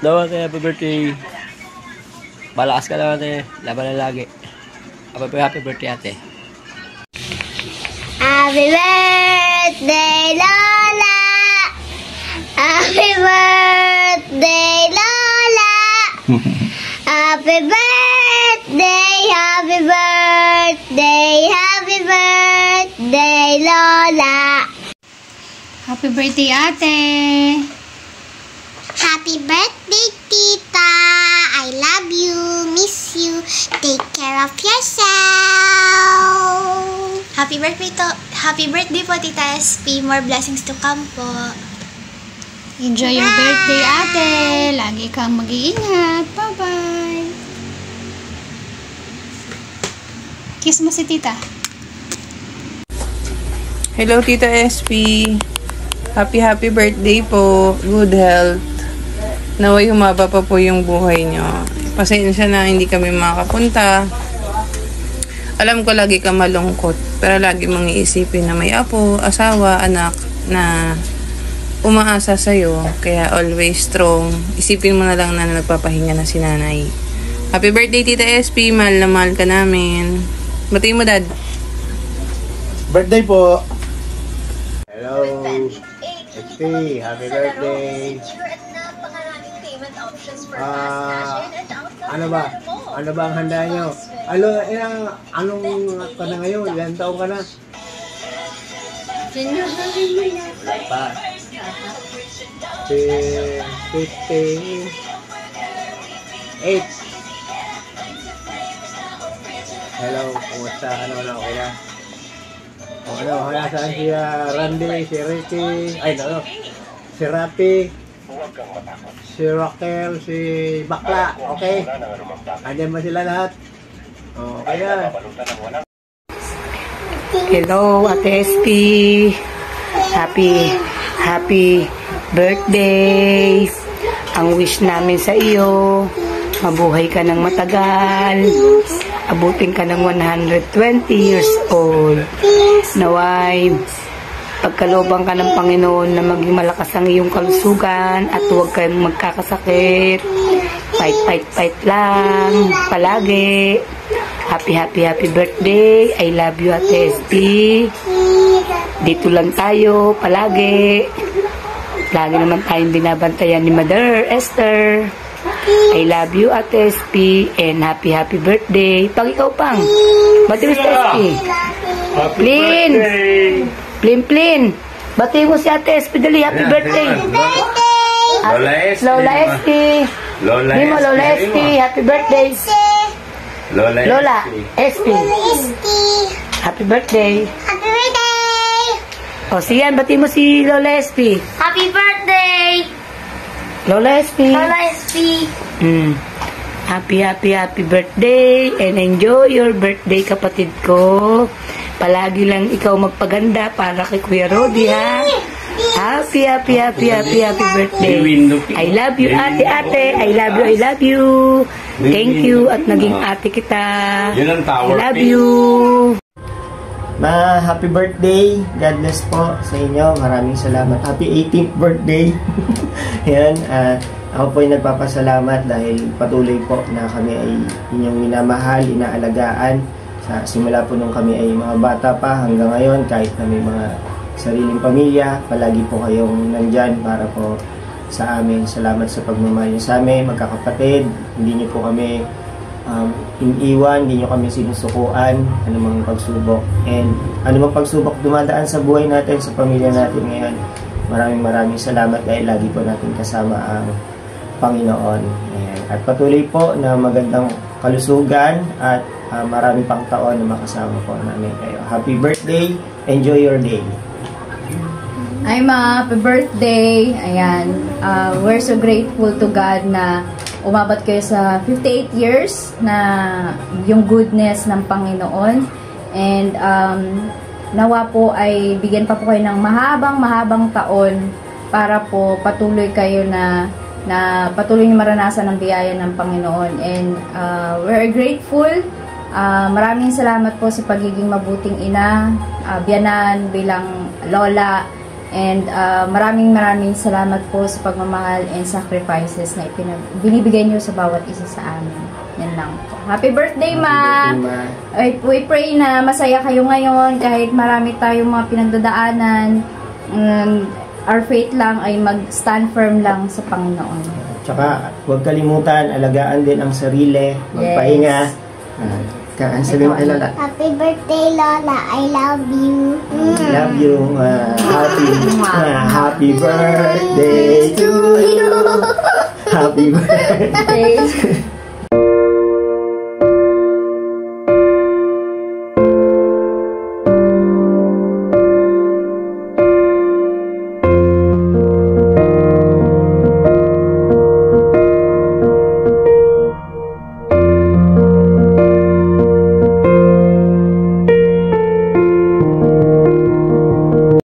Daw ate, happy birthday. Malakas ka lang ate. Laban na lagi. Happy birthday ate. Happy birthday, Lola! Happy birthday, Lola! Happy birthday, happy birthday, happy birthday, Lola! Happy birthday, ate! Happy birthday, Tita! I love you, miss you, take care of yourself! Happy birthday po, Tita SP. More blessings to come po. Enjoy your birthday, ate. Lagi kang mag-iingat. Bye-bye. Kiss mo si Tita. Hello, Tita SP. Happy birthday po. Good health. Naway humaba pa po yung buhay nyo. Pasensya na hindi kami makapunta. Alam ko lagi ka malungkot, pero lagi mong iisipin na may apo, asawa, anak na umaasa sa'yo. Kaya always strong. Isipin mo na lang na nagpapahinga na si nanay. Happy birthday, Tita SP. Mahal na mahal ka namin. Batiin mo, Dad. Birthday po. Hello. SP, happy birthday. Ano ba? Ano ba ang handa nyo? Anong ka na ngayon? Ilan taong ka na? Wala pa. 58. Hello, kumusta? Ano na, okay na? Saan si Randy, si Ricky, si Rapi, si Raquel, si Bakla, okay? Andiyan ba sila lahat? Okay na. Hello, Ate SP. Happy birthday. Ang wish namin sa iyo, mabuhay ka ng matagal. Abutin ka ng 120 years old. Naway, pagkalooban ka ng Panginoon na maging malakas ang iyong kalusugan at huwag kayong magkakasakit. Fight lang. Palagi. Happy birthday. I love you, Ate SP. Dito lang tayo, palagi. Lagi naman tayong binabantayan ni Mother Esther. I love you, Ate SP. And happy birthday. Pag ikaw pang. Bati mo si SP. Plin. Bati mo si Ate SP. Dali, happy birthday. Lola SP. Lola SP. Happy birthday. Lola SP. Happy birthday. Happy birthday! O, siyan, bati mo si Lola SP. Happy birthday! Lola SP. Lola SP! Happy birthday and enjoy your birthday, kapatid ko. Palagi lang ikaw magpaganda para kay Kuya Rodi, ha? Happy birthday. I love you, ate. I love you. Thank you at naging ate kita. I love you. Happy birthday. God bless po sa inyo. Maraming salamat. Happy 18th birthday. Yan. Ako po ay nagpapasalamat dahil patuloy po na kami ay inyong minamahal, inaalagaan. Simula po nung kami ay mga bata pa hanggang ngayon, kahit na may mga sariling pamilya, palagi po kayong nandyan para po sa amin. Salamat sa pagmamahal niyo sa amin, magkakapatid. Hindi niyo po kami iniwan, hindi nyo kami sinusukuan, anumang pagsubok. And anumang pagsubok dumadaan sa buhay natin, sa pamilya natin ngayon, maraming salamat dahil lagi po natin kasama ang Panginoon. Ayan. At patuloy po na magandang kalusugan at marami pang taon na makasama po namin kayo. Happy birthday! Enjoy your day! Hi ma, happy birthday. Ayan, we're so grateful to God na umabot kayo sa 58 years na yung goodness ng Panginoon. And nawa po ay bigyan pa po kayo ng mahabang taon para po patuloy kayo na patuloy niyo maranasan ang biyaya ng Panginoon. And we're grateful. Maraming salamat po sa pagiging mabuting ina, biyanan bilang lola. And maraming salamat po sa pagmamahal and sacrifices na binibigay niyo sa bawat isa sa amin. Yan lang po. Happy birthday, Ma! We pray na masaya kayo ngayon kahit marami tayong mga pinagdadaanan. Our faith lang ay mag-stand firm lang sa Panginoon. Tsaka huwag kalimutan, alagaan din ang sarili, magpahinga. Kaan sabi mo kay Lola. Happy birthday, Lola. I love you. Love you. Happy birthday to you. Happy birthday.